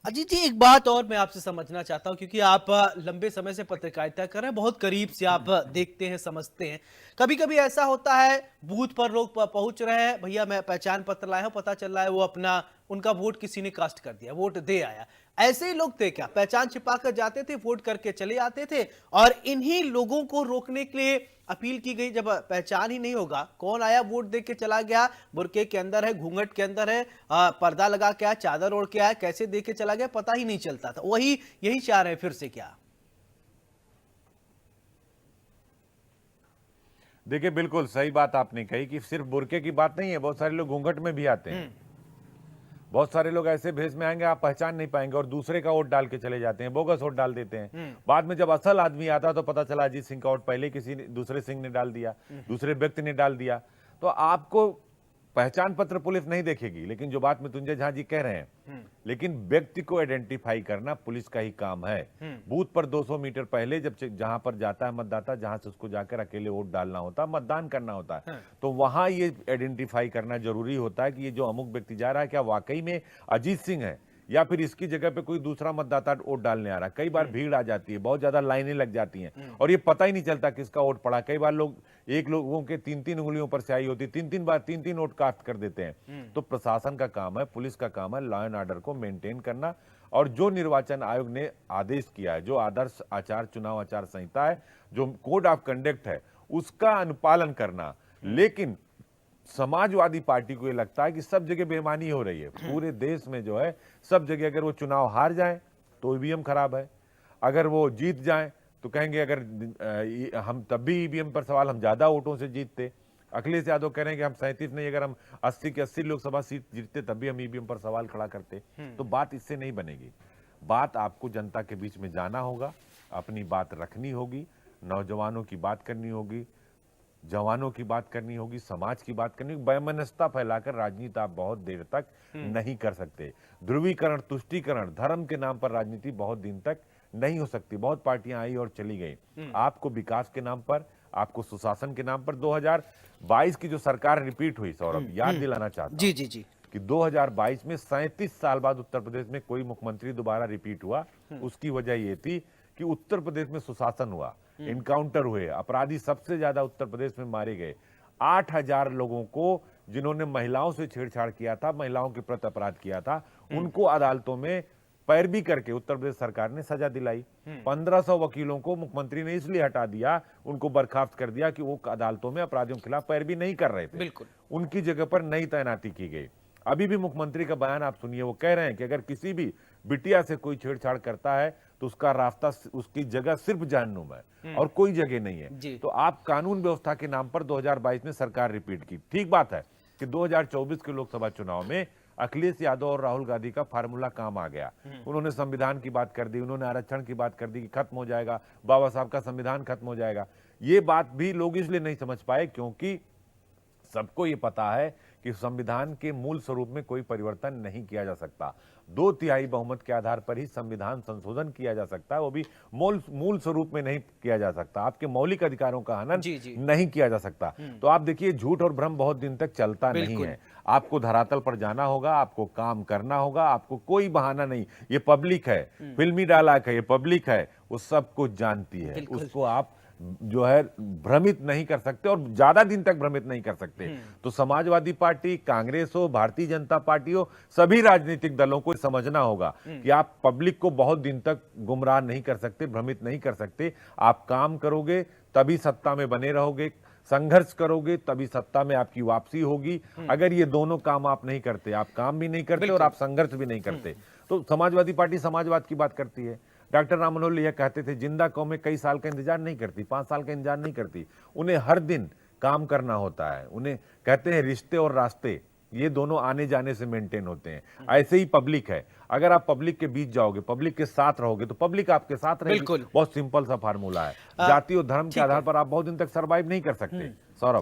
अजीत जी, एक बात और मैं आपसे समझना चाहता हूं, क्योंकि आप लंबे समय से पत्रकारिता कर रहे हैं, बहुत करीब से आप देखते हैं, समझते हैं। कभी कभी ऐसा होता है, बूथ पर लोग पहुंच रहे हैं, भैया मैं पहचान पत्र लाया हूं, पता चल रहा है वो अपना उनका वोट किसी ने कास्ट कर दिया, वोट दे आया। ऐसे ही लोग थे क्या? पहचान छिपा कर जाते थे, वोट करके चले आते थे, और इन्हीं लोगों को रोकने के लिए अपील की गई, जब पहचान ही नहीं होगा, कौन आया वोट दे के चला गया, बुरके के अंदर है, घूंघट के अंदर है, पर्दा लगा के आया, चादर ओढ़ के आया, कैसे दे के चला गया, पता ही नहीं चलता था। वही यही चाह रहे हैं फिर से क्या? देखिए, बिल्कुल सही बात आपने कही कि सिर्फ बुरके की बात नहीं है, बहुत सारे लोग घूंघट में भी आते हैं। बहुत सारे लोग ऐसे भेष में आएंगे आप पहचान नहीं पाएंगे और दूसरे का वोट डाल के चले जाते हैं, बोगस वोट डाल देते हैं। बाद में जब असल आदमी आता तो पता चला अजीत सिंह का वोट पहले किसी दूसरे सिंह ने डाल दिया, दूसरे व्यक्ति ने डाल दिया। तो आपको पहचान पत्र पुलिस नहीं देखेगी, लेकिन जो बात मृत्युंजय झा जी कह रहे हैं, लेकिन व्यक्ति को आइडेंटिफाई करना पुलिस का ही काम है। बूथ पर 200 मीटर पहले जब जहां पर जाता है मतदाता, जहां से उसको जाकर अकेले वोट डालना होता है, मतदान करना होता है, तो वहां ये आइडेंटिफाई करना जरूरी होता है कि ये जो अमुक व्यक्ति जा रहा है क्या वाकई में अजीत सिंह है या फिर इसकी जगह पे कोई दूसरा मतदाता वोट डालने आ रहा है। कई बार भीड़ आ जाती है, बहुत ज्यादा लाइनें लग जाती हैं और ये पता ही नहीं चलता किसका वोट पड़ा। कई बार लोग एक लोगों के 3-3 उंगलियों पर स्याही होती है, 3-3 बार 3-3 वोट कास्ट कर देते हैं। तो प्रशासन का काम है, पुलिस का काम है लॉ एंड ऑर्डर को मेंटेन करना, और जो निर्वाचन आयोग ने आदेश किया है, जो आदर्श आचार चुनाव आचार संहिता है, जो कोड ऑफ कंडक्ट है, उसका अनुपालन करना। लेकिन समाजवादी पार्टी को ये लगता है कि सब जगह बेईमानी हो रही है पूरे देश में, जो है सब जगह अगर वो चुनाव हार जाए तो ईवीएम खराब है, अगर वो जीत जाए तो कहेंगे अगर हम तब भी ईवीएम पर सवाल, हम ज्यादा वोटों से जीतते। अखिलेश यादव कह रहे हैं कि हम 37 नहीं, अगर हम 80 के 80 लोकसभा सीट जीतते तब भी हम ईवीएम पर सवाल खड़ा करते। तो बात इससे नहीं बनेगी। बात आपको जनता के बीच में जाना होगा, अपनी बात रखनी होगी, नौजवानों की बात करनी होगी, जवानों की बात करनी होगी, समाज की बात करनी होगी। वैमनस्यता फैलाकर राजनीति आप बहुत देर तक नहीं कर सकते। ध्रुवीकरण, तुष्टीकरण, धर्म के नाम पर राजनीति बहुत दिन तक नहीं हो सकती। बहुत पार्टियां आई और चली गई। आपको विकास के नाम पर, आपको सुशासन के नाम पर 2022 की जो सरकार रिपीट हुई, सौरभ याद दिलाना चाहता जी हूं जी जी। कि 2022 में 37 साल बाद उत्तर प्रदेश में कोई मुख्यमंत्री दोबारा रिपीट हुआ। उसकी वजह ये थी कि उत्तर प्रदेश में सुशासन हुआ, इनकाउंटर हुए, अपराधी सबसे ज्यादा उत्तर प्रदेश में मारे गए। 8,000 लोगों को जिन्होंने महिलाओं से छेड़छाड़ किया था, महिलाओं के प्रति अपराध किया था, उनको अदालतों में पैरवी करके उत्तर प्रदेश सरकार ने सजा दिलाई। 1500 वकीलों को मुख्यमंत्री ने इसलिए हटा दिया, उनको बर्खास्त कर दिया कि वो अदालतों में अपराधियों के खिलाफ पैरवी नहीं कर रहे थे। बिल्कुल। उनकी जगह पर नई तैनाती की गई। अभी भी मुख्यमंत्री का बयान आप सुनिए, वो कह रहे हैं कि अगर किसी भी बिटिया से कोई छेड़छाड़ करता है तो उसका रास्ता, उसकी जगह सिर्फ जहन्नुम है और कोई जगह नहीं है। तो आप कानून व्यवस्था के नाम पर 2022 में सरकार रिपीट की। ठीक बात है कि 2024 के लोकसभा चुनाव में अखिलेश यादव और राहुल गांधी का फार्मूला काम आ गया। उन्होंने संविधान की बात कर दी, उन्होंने आरक्षण की बात कर दी कि खत्म हो जाएगा, बाबा साहब का संविधान खत्म हो जाएगा। ये बात भी लोग इसलिए नहीं समझ पाए क्योंकि सबको ये पता है कि संविधान के मूल स्वरूप में कोई परिवर्तन नहीं किया जा सकता। 2/3 बहुमत के आधार पर ही संविधान संशोधन किया जा सकता है, वो भी मूल स्वरूप में नहीं किया जा सकता। आपके मौलिक अधिकारों का हनन नहीं किया जा सकता। तो आप देखिए, झूठ और भ्रम बहुत दिन तक चलता नहीं है। आपको धरातल पर जाना होगा, आपको काम करना होगा, आपको कोई बहाना नहीं। ये पब्लिक है, फिल्मी डायलॉग है, ये पब्लिक है, वो सब कुछ जानती है। उसको आप जो है भ्रमित नहीं कर सकते और ज्यादा दिन तक भ्रमित नहीं कर सकते। तो समाजवादी पार्टी, कांग्रेस हो, भारतीय जनता पार्टी हो, सभी राजनीतिक दलों को समझना होगा कि आप पब्लिक को बहुत दिन तक गुमराह नहीं कर सकते, भ्रमित नहीं कर सकते। आप काम करोगे तभी सत्ता में बने रहोगे, संघर्ष करोगे तभी सत्ता में आपकी वापसी होगी। अगर ये दोनों काम आप नहीं करते, आप काम भी नहीं करते और आप संघर्ष भी नहीं करते, तो समाजवादी पार्टी समाजवाद की बात करती है। डॉक्टर राम मनोहर लोहिया कहते थे जिंदा कौमें कई साल का इंतजार नहीं करती, 5 साल का इंतजार नहीं करती, उन्हें हर दिन काम करना होता है। उन्हें कहते हैं रिश्ते और रास्ते, ये दोनों आने जाने से मेंटेन होते हैं। ऐसे ही पब्लिक है, अगर आप पब्लिक के बीच जाओगे, पब्लिक के साथ रहोगे तो पब्लिक आपके साथ रहेगी। बहुत सिंपल सा फार्मूला है। जाति और धर्म के आधार पर आप बहुत दिन तक सर्वाइव नहीं कर सकते। सौरभ।